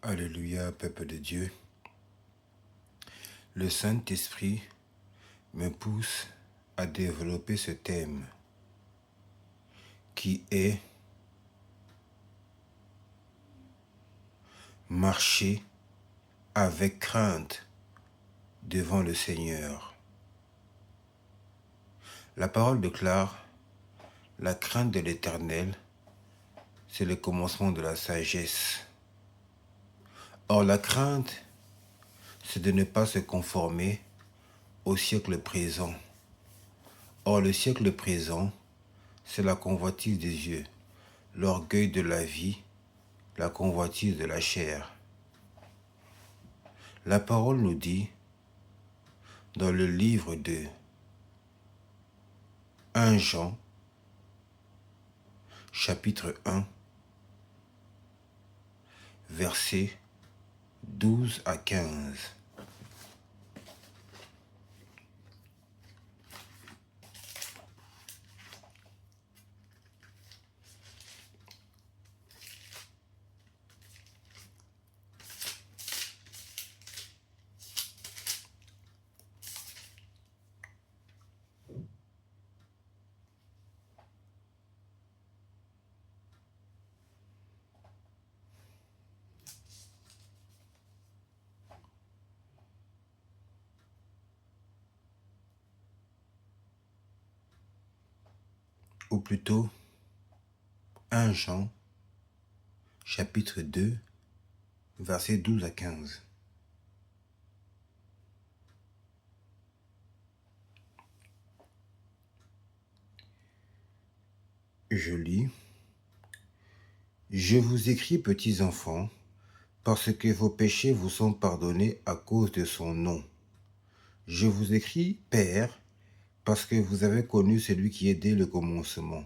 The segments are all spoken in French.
Alléluia, peuple de Dieu. Le Saint-Esprit me pousse à développer ce thème qui est marcher avec crainte devant le Seigneur. La parole déclare, la crainte de l'Éternel, c'est le commencement de la sagesse. Or, la crainte, c'est de ne pas se conformer au siècle présent. Or, le siècle présent, c'est la convoitise des yeux, l'orgueil de la vie, la convoitise de la chair. La parole nous dit, dans le livre de 1 Jean, chapitre 1, versets 12 à 15. Ou plutôt 1 Jean, chapitre 2, versets 12 à 15. Je lis, « Je vous écris, petits enfants, parce que vos péchés vous sont pardonnés à cause de son nom. Je vous écris, Père, parce que vous avez connu celui qui est dès le commencement.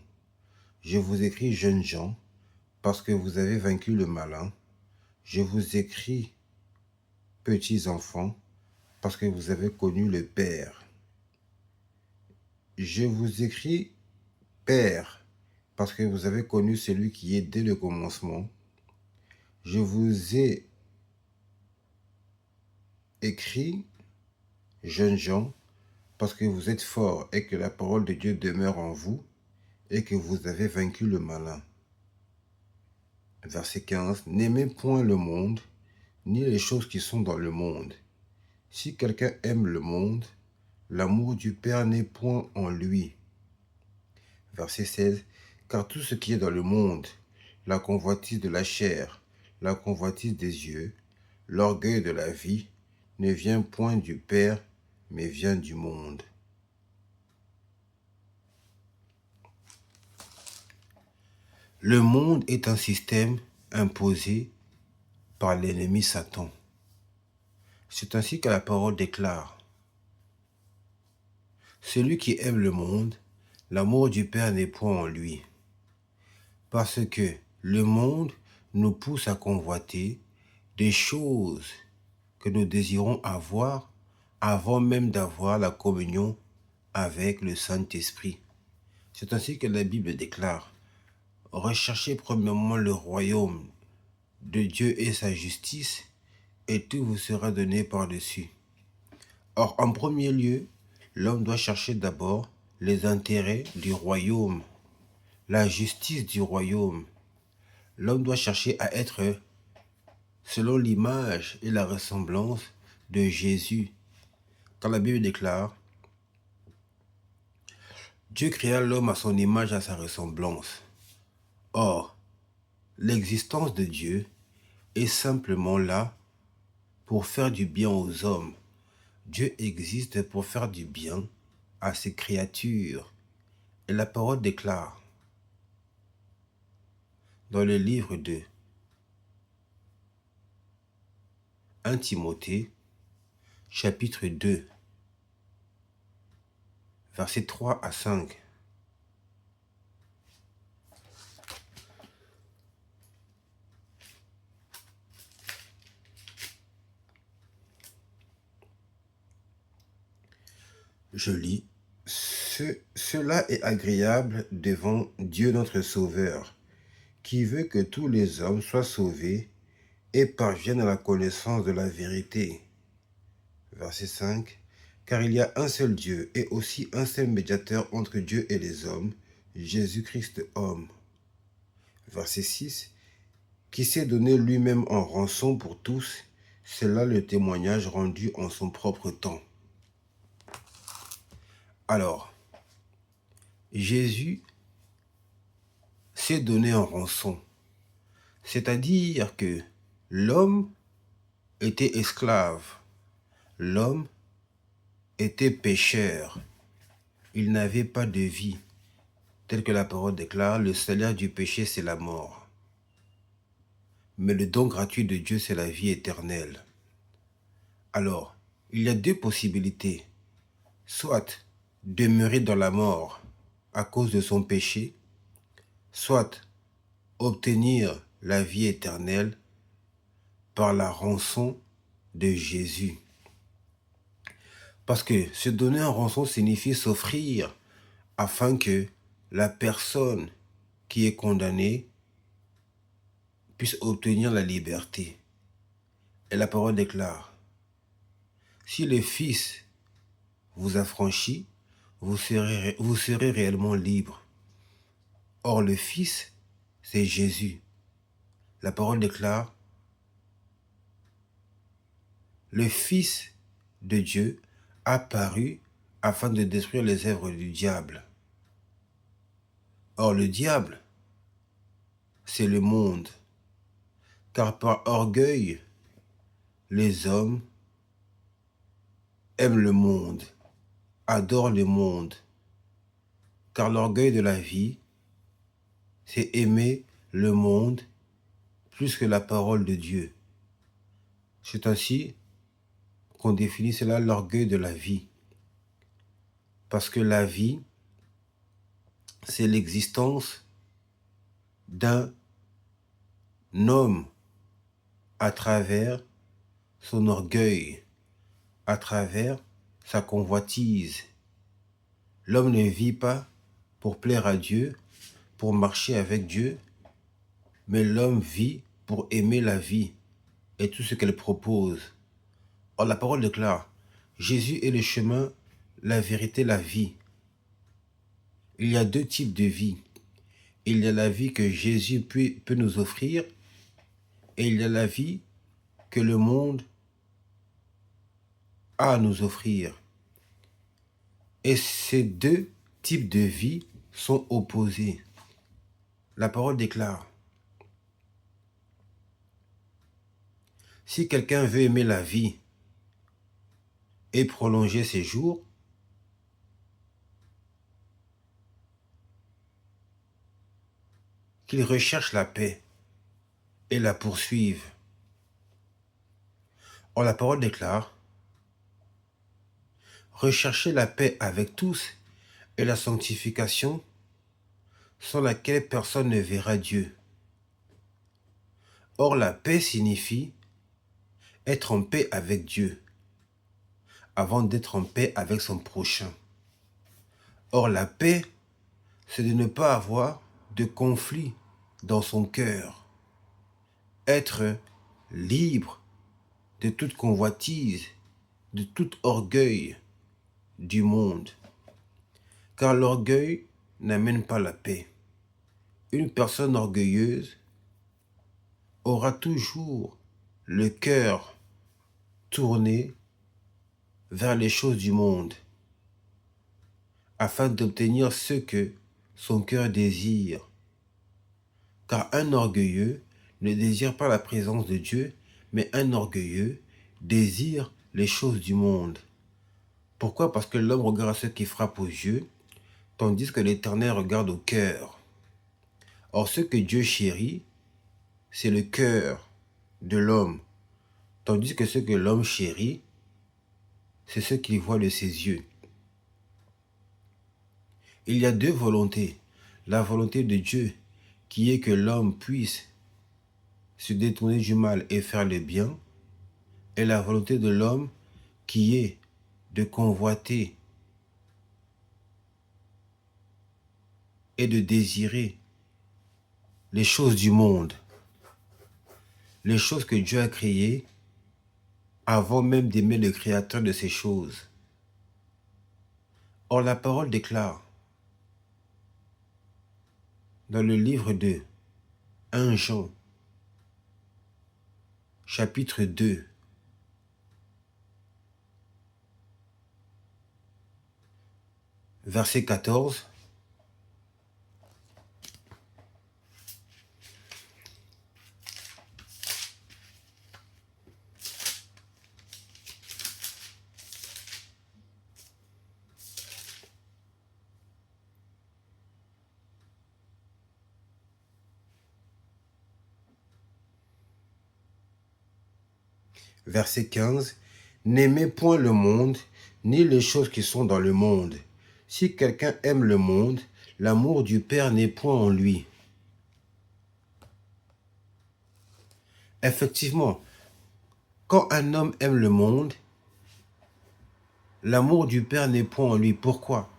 Je vous écris, jeunes gens, parce que vous avez vaincu le malin. Je vous écris, petits enfants, parce que vous avez connu le Père. Je vous écris, Père, parce que vous avez connu celui qui est dès le commencement. Je vous ai écrit, jeunes gens, parce que vous êtes forts et que la parole de Dieu demeure en vous et que vous avez vaincu le malin. » Verset 15. « N'aimez point le monde, ni les choses qui sont dans le monde. Si quelqu'un aime le monde, l'amour du Père n'est point en lui. » Verset 16. « Car tout ce qui est dans le monde, la convoitise de la chair, la convoitise des yeux, l'orgueil de la vie, ne vient point du Père, mais vient du monde. » Le monde est un système imposé par l'ennemi Satan. C'est ainsi que la parole déclare. Celui qui aime le monde, l'amour du Père n'est point en lui. Parce que le monde nous pousse à convoiter des choses que nous désirons avoir avant même d'avoir la communion avec le Saint-Esprit. C'est ainsi que la Bible déclare. Recherchez premièrement le royaume de Dieu et sa justice, et tout vous sera donné par-dessus. Or, en premier lieu, l'homme doit chercher d'abord les intérêts du royaume, la justice du royaume. L'homme doit chercher à être selon l'image et la ressemblance de Jésus. Quand la Bible déclare, Dieu créa l'homme à son image et à sa ressemblance. Or, l'existence de Dieu est simplement là pour faire du bien aux hommes. Dieu existe pour faire du bien à ses créatures. Et la parole déclare dans le livre de 1 Timothée, chapitre 2, versets 3 à 5. Je lis, « Cela est agréable devant Dieu notre Sauveur, qui veut que tous les hommes soient sauvés et parviennent à la connaissance de la vérité. Verset 5. Car il y a un seul Dieu et aussi un seul médiateur entre Dieu et les hommes, Jésus-Christ homme. Verset 6. Qui s'est donné lui-même en rançon pour tous, c'est là le témoignage rendu en son propre temps. Alors, Jésus s'est donné en rançon, c'est-à-dire que l'homme était esclave, l'homme était pécheur, il n'avait pas de vie. Tel que la parole déclare, le salaire du péché, c'est la mort. Mais le don gratuit de Dieu, c'est la vie éternelle. Alors, il y a deux possibilités. Soit demeurer dans la mort à cause de son péché, soit obtenir la vie éternelle par la rançon de Jésus. Parce que se donner en rançon signifie s'offrir afin que la personne qui est condamnée puisse obtenir la liberté. Et la parole déclare, si le Fils vous affranchit, vous serez réellement libre. Or, le Fils, c'est Jésus. La parole déclare, le Fils de Dieu apparu afin de détruire les œuvres du diable. Or, le diable, c'est le monde. Car par orgueil, les hommes aiment le monde, adorent le monde. Car l'orgueil de la vie, c'est aimer le monde plus que la parole de Dieu. C'est ainsi qu'on définit cela, l'orgueil de la vie. Parce que la vie, c'est l'existence d'un homme à travers son orgueil, à travers sa convoitise. L'homme ne vit pas pour plaire à Dieu, pour marcher avec Dieu, mais l'homme vit pour aimer la vie et tout ce qu'elle propose. Or, la parole déclare, Jésus est le chemin, la vérité, la vie. Il y a deux types de vie. Il y a la vie que Jésus peut nous offrir et il y a la vie que le monde a à nous offrir. Et ces deux types de vie sont opposés. La parole déclare, si quelqu'un veut aimer la vie et prolonger ses jours, qu'il recherche la paix et la poursuive. Or, la parole déclare, recherchez la paix avec tous et la sanctification sans laquelle personne ne verra Dieu. Or, la paix signifie être en paix avec Dieu avant d'être en paix avec son prochain. Or, la paix, c'est de ne pas avoir de conflit dans son cœur. Être libre de toute convoitise, de tout orgueil du monde. Car l'orgueil n'amène pas la paix. Une personne orgueilleuse aura toujours le cœur tourné vers les choses du monde afin d'obtenir ce que son cœur désire. Car un orgueilleux ne désire pas la présence de Dieu, mais un orgueilleux désire les choses du monde. Pourquoi? Parce que l'homme regarde à ce qui frappe aux yeux, tandis que l'Éternel regarde au cœur. Or, ce que Dieu chérit, c'est le cœur de l'homme, tandis que ce que l'homme chérit, c'est ce qu'il voit de ses yeux. Il y a deux volontés. La volonté de Dieu, qui est que l'homme puisse se détourner du mal et faire le bien, et la volonté de l'homme, qui est de convoiter et de désirer les choses du monde. les choses que Dieu a créées avant même d'aimer le créateur de ces choses. Or, la parole déclare dans le livre de 1 Jean, chapitre 2, verset 14, verset 15, « N'aimez point le monde, ni les choses qui sont dans le monde. Si quelqu'un aime le monde, l'amour du Père n'est point en lui. » Effectivement, quand un homme aime le monde, l'amour du Père n'est point en lui. Pourquoi?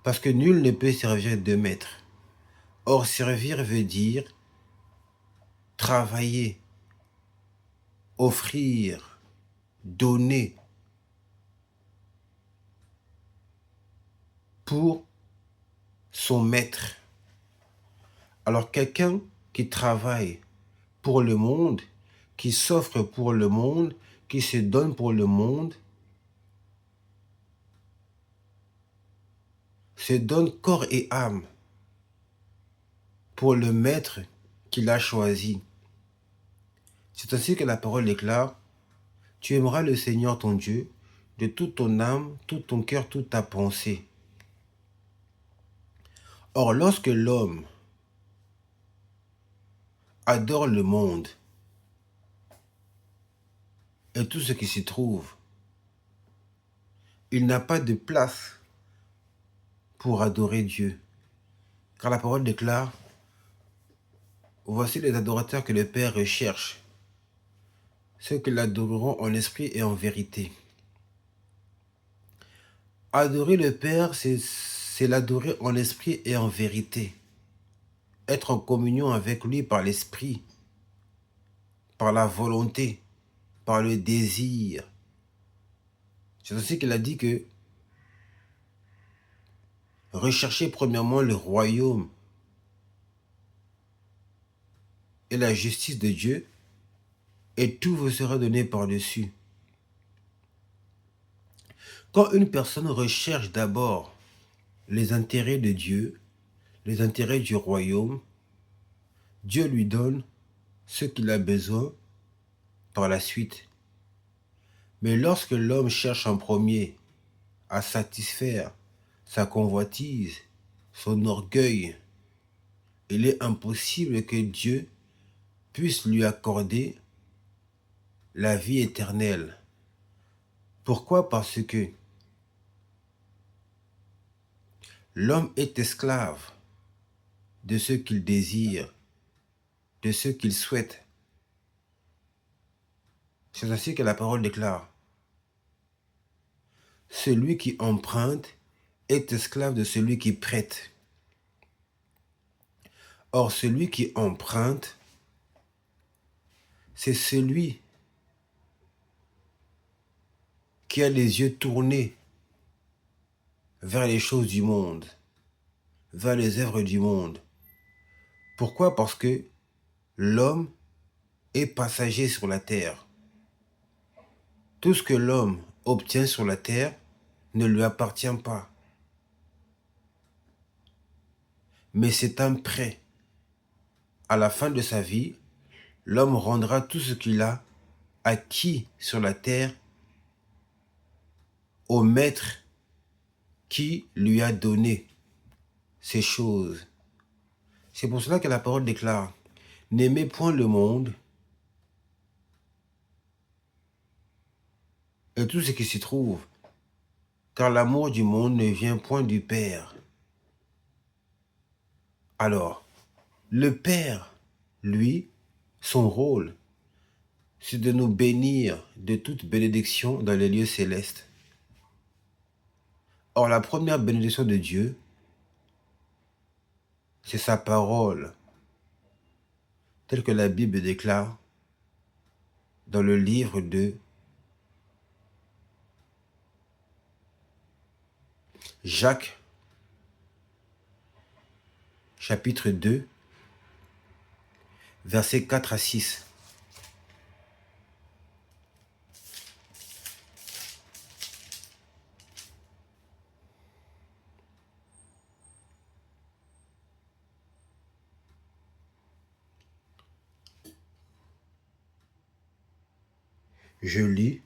Parce que nul ne peut servir deux maîtres. Or, servir veut dire travailler, offrir, donner pour son maître. Alors, quelqu'un qui travaille pour le monde, qui s'offre pour le monde, qui se donne pour le monde, se donne corps et âme pour le maître qu'il a choisi. C'est ainsi que la parole déclare, « Tu aimeras le Seigneur ton Dieu de toute ton âme, tout ton cœur, toute ta pensée. » Or, lorsque l'homme adore le monde et tout ce qui s'y trouve, il n'a pas de place pour adorer Dieu. Car la parole déclare, « Voici les adorateurs que le Père recherche, ceux qui l'adoreront en esprit et en vérité. » Adorer le Père, c'est l'adorer en esprit et en vérité. Être en communion avec lui par l'esprit, par la volonté, par le désir. C'est ainsi qu'il a dit que recherchez premièrement le royaume et la justice de Dieu, et tout vous sera donné par-dessus. Quand une personne recherche d'abord les intérêts de Dieu, les intérêts du royaume, Dieu lui donne ce qu'il a besoin par la suite. Mais lorsque l'homme cherche en premier à satisfaire sa convoitise, son orgueil, il est impossible que Dieu puisse lui accorder la vie éternelle. Pourquoi? Parce que l'homme est esclave de ce qu'il désire, de ce qu'il souhaite. C'est ainsi que la parole déclare. Celui qui emprunte est esclave de celui qui prête. Or, celui qui emprunte, c'est celui qui a les yeux tournés vers les choses du monde, vers les œuvres du monde. Pourquoi? Parce que l'homme est passager sur la terre. Tout ce que l'homme obtient sur la terre ne lui appartient pas. Mais c'est un prêt. À la fin de sa vie, l'homme rendra tout ce qu'il a acquis sur la terre au maître qui lui a donné ces choses. C'est pour cela que la parole déclare, « N'aimez point le monde et tout ce qui s'y trouve, car l'amour du monde ne vient point du Père. » Alors, le Père, lui, son rôle, c'est de nous bénir de toute bénédiction dans les lieux célestes. Or, la première bénédiction de Dieu, c'est sa parole, telle que la Bible déclare, dans le livre de Jacques, chapitre 2, versets 4 à 6. Je lis.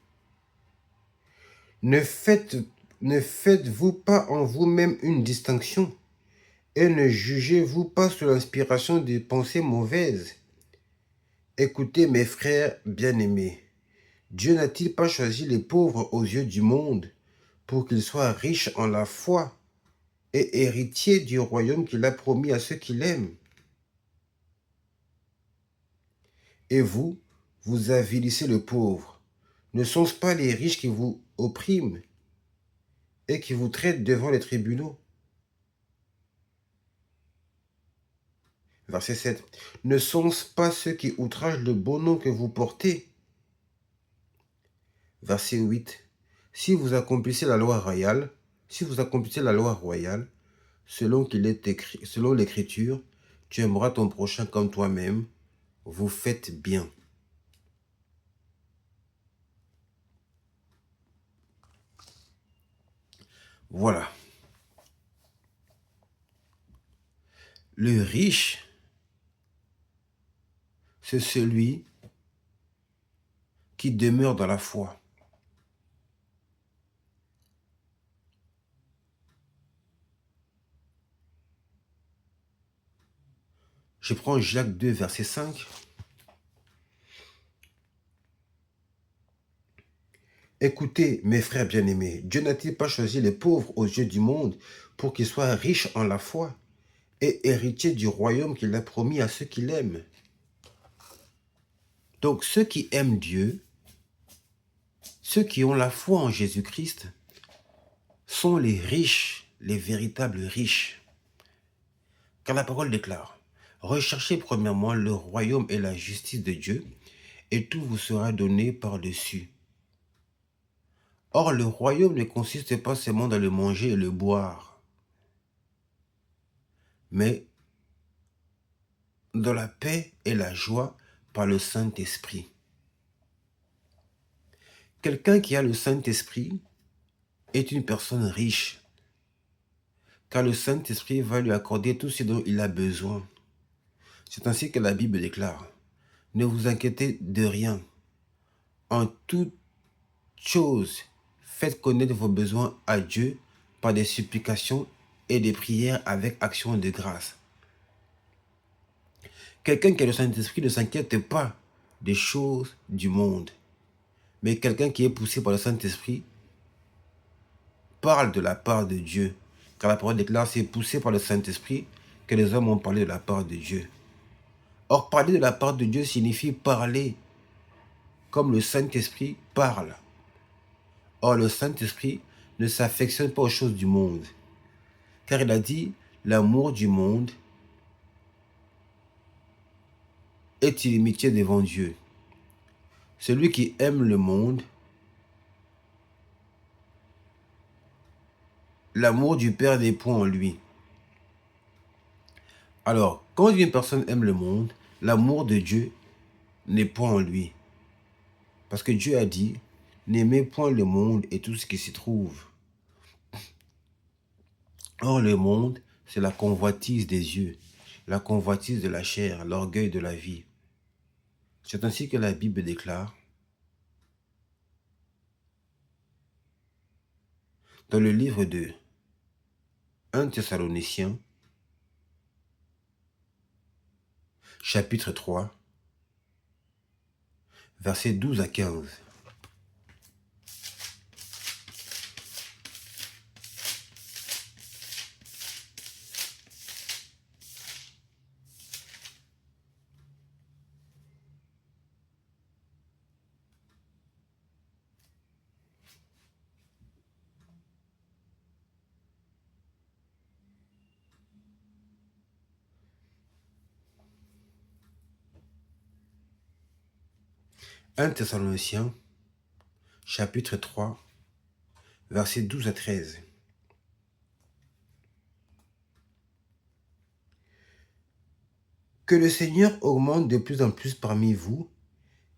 Ne faites-vous pas en vous-même une distinction et ne jugez-vous pas sous l'inspiration des pensées mauvaises. Écoutez mes frères bien-aimés, Dieu n'a-t-il pas choisi les pauvres aux yeux du monde pour qu'ils soient riches en la foi et héritiers du royaume qu'il a promis à ceux qui l'aiment? Et vous, vous avilissez le pauvre. Ne sont-ce pas les riches qui vous oppriment et qui vous traitent devant les tribunaux? Verset 7. Ne sont-ce pas ceux qui outragent le beau nom que vous portez? Verset 8. Si vous accomplissez la loi royale, selon qu'il est écrit, selon l'Écriture, tu aimeras ton prochain comme toi-même, vous faites bien. Voilà. Le riche, c'est celui qui demeure dans la foi. Je prends Jacques 2, verset 5. Écoutez, mes frères bien-aimés, Dieu n'a-t-il pas choisi les pauvres aux yeux du monde pour qu'ils soient riches en la foi et héritiers du royaume qu'il a promis à ceux qui l'aiment? Donc ceux qui aiment Dieu, ceux qui ont la foi en Jésus-Christ, sont les riches, les véritables riches. Car la parole déclare, recherchez premièrement le royaume et la justice de Dieu, et tout vous sera donné par-dessus. Or, le royaume ne consiste pas seulement dans le manger et le boire, mais dans la paix et la joie par le Saint-Esprit. Quelqu'un qui a le Saint-Esprit est une personne riche, car le Saint-Esprit va lui accorder tout ce dont il a besoin. C'est ainsi que la Bible déclare, ne vous inquiétez de rien. En toute chose, faites connaître vos besoins à Dieu par des supplications et des prières avec action de grâce. Quelqu'un qui a le Saint-Esprit ne s'inquiète pas des choses du monde. Mais quelqu'un qui est poussé par le Saint-Esprit parle de la part de Dieu. Car la parole déclare, c'est poussé par le Saint-Esprit que les hommes ont parlé de la part de Dieu. Or, parler de la part de Dieu signifie parler comme le Saint-Esprit parle. Or, le Saint-Esprit ne s'affectionne pas aux choses du monde. Car il a dit, l'amour du monde est inimitié devant Dieu. Celui qui aime le monde, l'amour du Père n'est point en lui. Alors, quand une personne aime le monde, l'amour de Dieu n'est point en lui. Parce que Dieu a dit, n'aimez point le monde et tout ce qui s'y trouve. Or, le monde, c'est la convoitise des yeux, la convoitise de la chair, l'orgueil de la vie. C'est ainsi que la Bible déclare, dans le livre de 1 Thessaloniciens, chapitre 3, versets 12 à 15. 1 Thessaloniciens, chapitre 3, versets 12 à 13. Que le Seigneur augmente de plus en plus parmi vous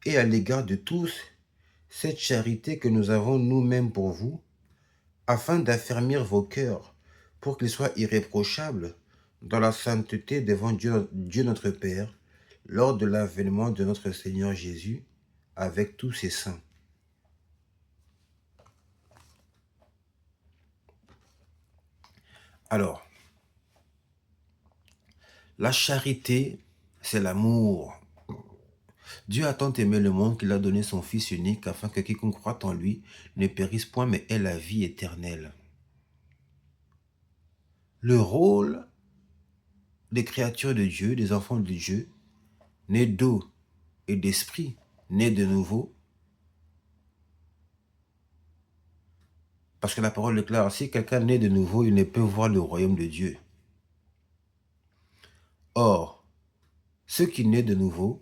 et à l'égard de tous cette charité que nous avons nous-mêmes pour vous, afin d'affermir vos cœurs pour qu'ils soient irréprochables dans la sainteté devant Dieu notre Père, lors de l'avènement de notre Seigneur Jésus avec tous ses saints. Alors, la charité, c'est l'amour. Dieu a tant aimé le monde qu'il a donné son Fils unique afin que quiconque croit en lui ne périsse point mais ait la vie éternelle. Le rôle des créatures de Dieu, des enfants de Dieu, nés d'eau et d'esprit, nés de nouveau, parce que la parole déclare, si quelqu'un naît de nouveau, il ne peut voir le royaume de Dieu. Or, ce qui naît de nouveau,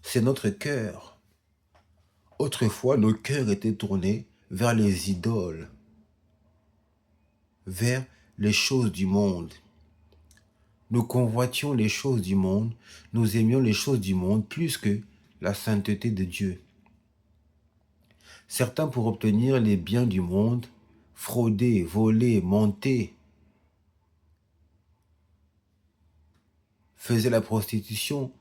c'est notre cœur. Autrefois, nos cœurs étaient tournés vers les idoles, vers les choses du monde. Nous convoitions les choses du monde, nous aimions les choses du monde plus que la sainteté de Dieu. Certains, pour obtenir les biens du monde, fraudaient, volaient, mentaient, faisaient la prostitution,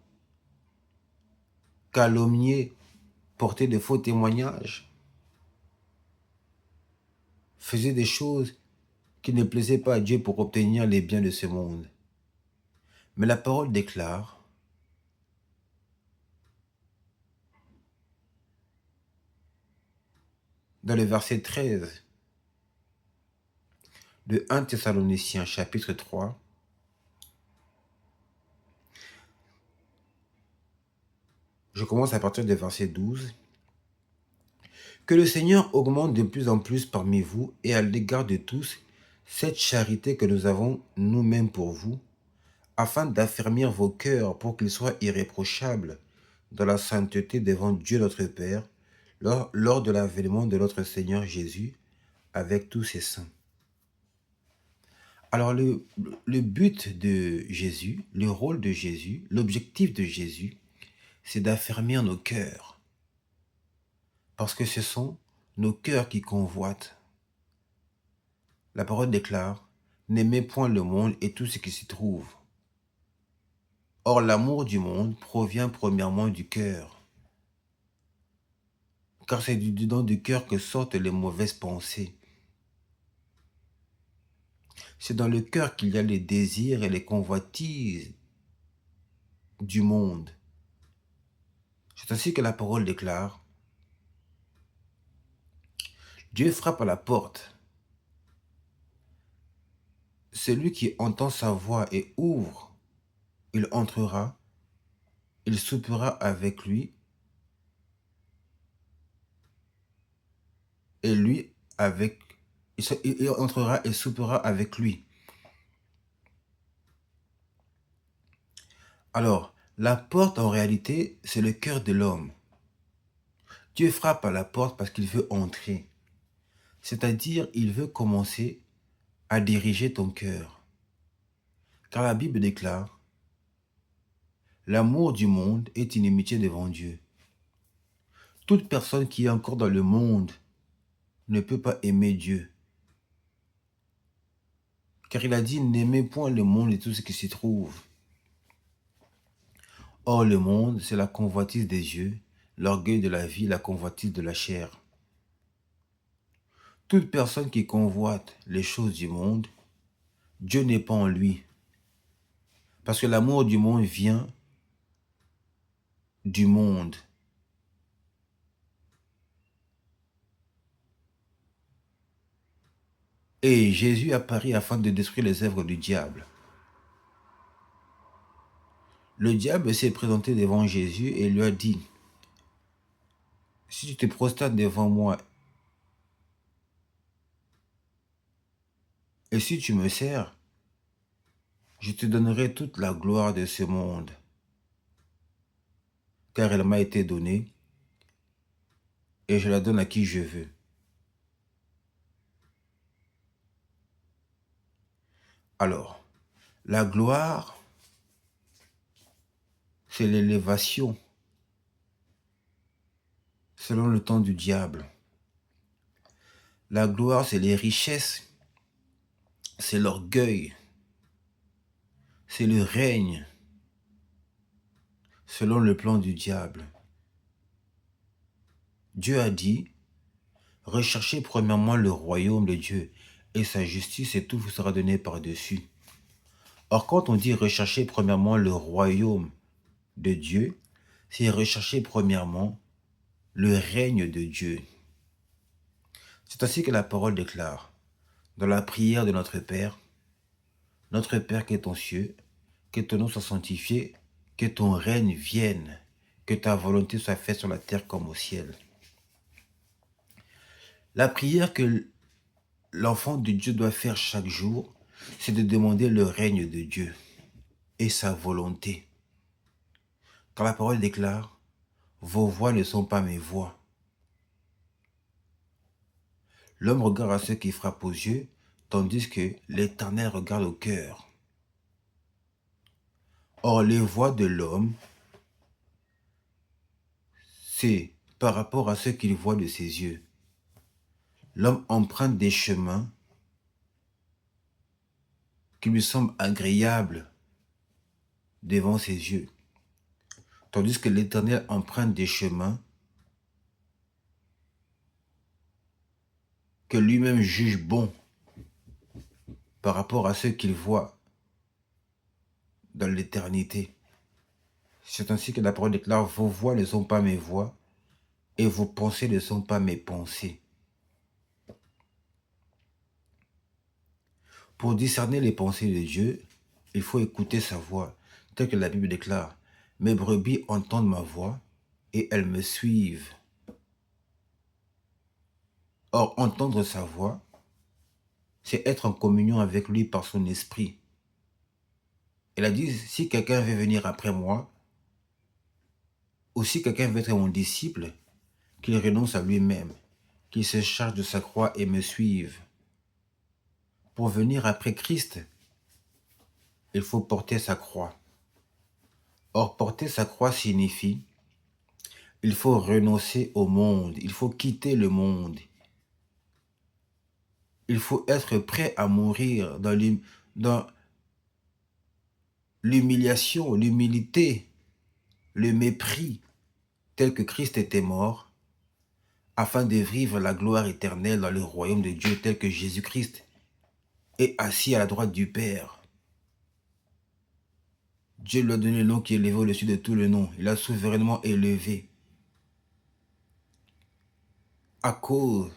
calomniaient, portaient de faux témoignages, faisaient des choses qui ne plaisaient pas à Dieu pour obtenir les biens de ce monde. Mais la parole déclare, dans le verset 13 de 1 Thessaloniciens chapitre 3, je commence à partir du verset 12, que le Seigneur augmente de plus en plus parmi vous et à l'égard de tous cette charité que nous avons nous-mêmes pour vous, afin d'affermir vos cœurs pour qu'ils soient irréprochables dans la sainteté devant Dieu notre Père, lors de l'avènement de notre Seigneur Jésus avec tous ses saints. Alors le but de Jésus, le rôle de Jésus, l'objectif de Jésus, c'est d'affermir nos cœurs. Parce que ce sont nos cœurs qui convoitent. La parole déclare, n'aimez point le monde et tout ce qui s'y trouve. Or, l'amour du monde provient premièrement du cœur. Car c'est du dedans du cœur que sortent les mauvaises pensées. C'est dans le cœur qu'il y a les désirs et les convoitises du monde. C'est ainsi que la parole déclare, Dieu frappe à la porte. Celui qui entend sa voix et ouvre, il entrera, il soupera avec lui, et lui avec, il entrera et soupera avec lui. Alors, la porte en réalité, c'est le cœur de l'homme. Dieu frappe à la porte parce qu'il veut entrer. C'est-à-dire, il veut commencer à diriger ton cœur. Car la Bible déclare, l'amour du monde est inimitié devant Dieu. Toute personne qui est encore dans le monde ne peut pas aimer Dieu. Car il a dit, n'aimez point le monde et tout ce qui s'y trouve. Or, le monde, c'est la convoitise des yeux, l'orgueil de la vie, la convoitise de la chair. Toute personne qui convoite les choses du monde, Dieu n'est pas en lui. Parce que l'amour du monde vient du monde. Et Jésus apparaît afin de détruire les œuvres du diable. Le diable s'est présenté devant Jésus et lui a dit, si tu te prosternes devant moi et si tu me sers, je te donnerai toute la gloire de ce monde. car elle m'a été donnée, et je la donne à qui je veux. Alors, la gloire, c'est l'élévation selon le temps du diable. La gloire, c'est les richesses, c'est l'orgueil, c'est le règne selon le plan du diable. Dieu a dit, recherchez premièrement le royaume de Dieu et sa justice et tout vous sera donné par-dessus. Or, quand on dit rechercher premièrement le royaume de Dieu, c'est rechercher premièrement le règne de Dieu. C'est ainsi que la parole déclare, dans la prière de notre Père qui est aux cieux, que ton nom soit sanctifié, que ton règne vienne, que ta volonté soit faite sur la terre comme au ciel. La prière que l'enfant de Dieu doit faire chaque jour, c'est de demander le règne de Dieu et sa volonté. Car la parole déclare, vos voix ne sont pas mes voix. L'homme regarde à ceux qui frappent aux yeux, tandis que l'Éternel regarde au cœur. Or, les voix de l'homme, c'est par rapport à ce qu'il voit de ses yeux. L'homme emprunte des chemins qui lui semblent agréables devant ses yeux, tandis que l'Éternel emprunte des chemins que lui-même juge bons par rapport à ce qu'il voit dans l'éternité. C'est ainsi que la parole déclare, vos voix ne sont pas mes voix et vos pensées ne sont pas mes pensées. Pour discerner les pensées de Dieu, il faut écouter sa voix, tel que la Bible déclare, mes brebis entendent ma voix et elles me suivent. Or, entendre sa voix, c'est être en communion avec lui par son esprit. Elle a dit, si quelqu'un veut venir après moi, ou si quelqu'un veut être mon disciple, qu'il renonce à lui-même, qu'il se charge de sa croix et me suive. Pour venir après Christ, il faut porter sa croix. Or, porter sa croix signifie, il faut renoncer au monde, il faut quitter le monde. Il faut être prêt à mourir dans l'humiliation, l'humilité, le mépris, tel que Christ était mort, afin de vivre la gloire éternelle dans le royaume de Dieu, tel que Jésus-Christ est assis à la droite du Père. Dieu lui a donné le nom qui est élevé au-dessus de tout le nom. Il a souverainement élevé. À cause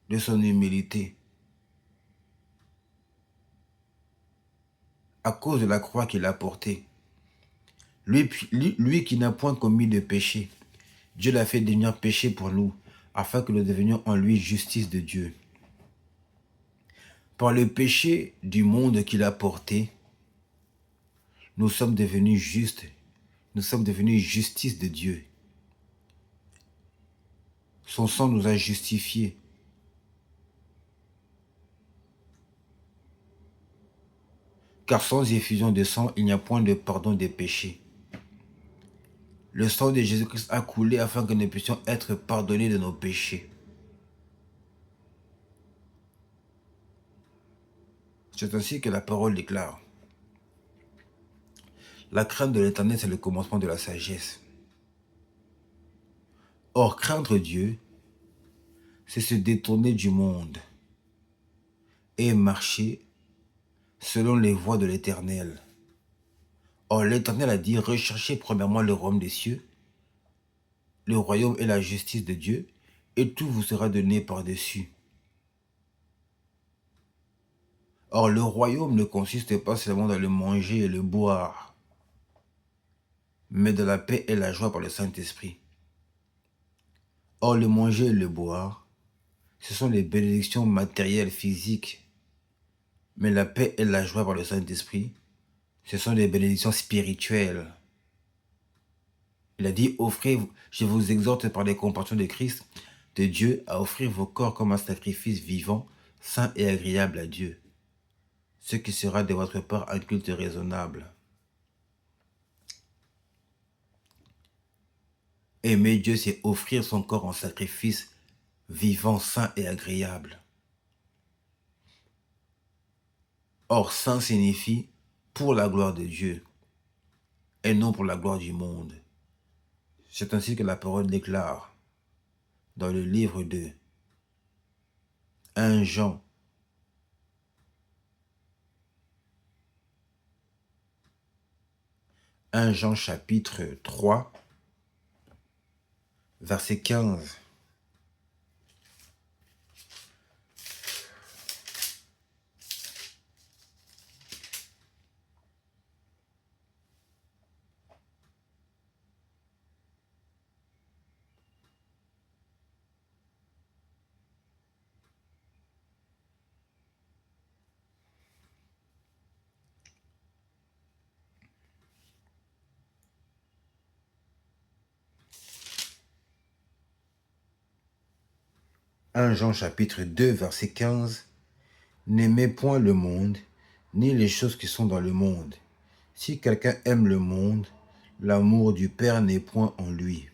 de son humilité, à cause de la croix qu'il a portée. Lui qui n'a point commis de péché, Dieu l'a fait devenir péché pour nous, afin que nous devenions en lui justice de Dieu. Par le péché du monde qu'il a porté, nous sommes devenus justes, nous sommes devenus justice de Dieu. Son sang nous a justifiés. Car sans effusion de sang, il n'y a point de pardon des péchés. Le sang de Jésus-Christ a coulé afin que nous puissions être pardonnés de nos péchés. C'est ainsi que la parole déclare. La crainte de l'Éternel, c'est le commencement de la sagesse. Or, craindre Dieu, c'est se détourner du monde et marcher selon les voies de l'Éternel. Or, l'Éternel a dit, recherchez premièrement le royaume des cieux, le royaume et la justice de Dieu, et tout vous sera donné par-dessus. Or, le royaume ne consiste pas seulement dans le manger et le boire, mais dans la paix et la joie par le Saint-Esprit. Or, le manger et le boire, ce sont les bénédictions matérielles, physiques, mais la paix et la joie par le Saint-Esprit, ce sont des bénédictions spirituelles. Il a dit, offrez, je vous exhorte par les compassions de Christ, de Dieu, à offrir vos corps comme un sacrifice vivant, saint et agréable à Dieu, ce qui sera de votre part un culte raisonnable. Aimer Dieu, c'est offrir son corps en sacrifice vivant, saint et agréable. Or, saint signifie pour la gloire de Dieu et non pour la gloire du monde. C'est ainsi que la parole déclare dans le livre de 1 Jean, chapitre 3, verset 15. 1 Jean chapitre 2, verset 15. N'aimez point le monde, ni les choses qui sont dans le monde. Si quelqu'un aime le monde, l'amour du Père n'est point en lui.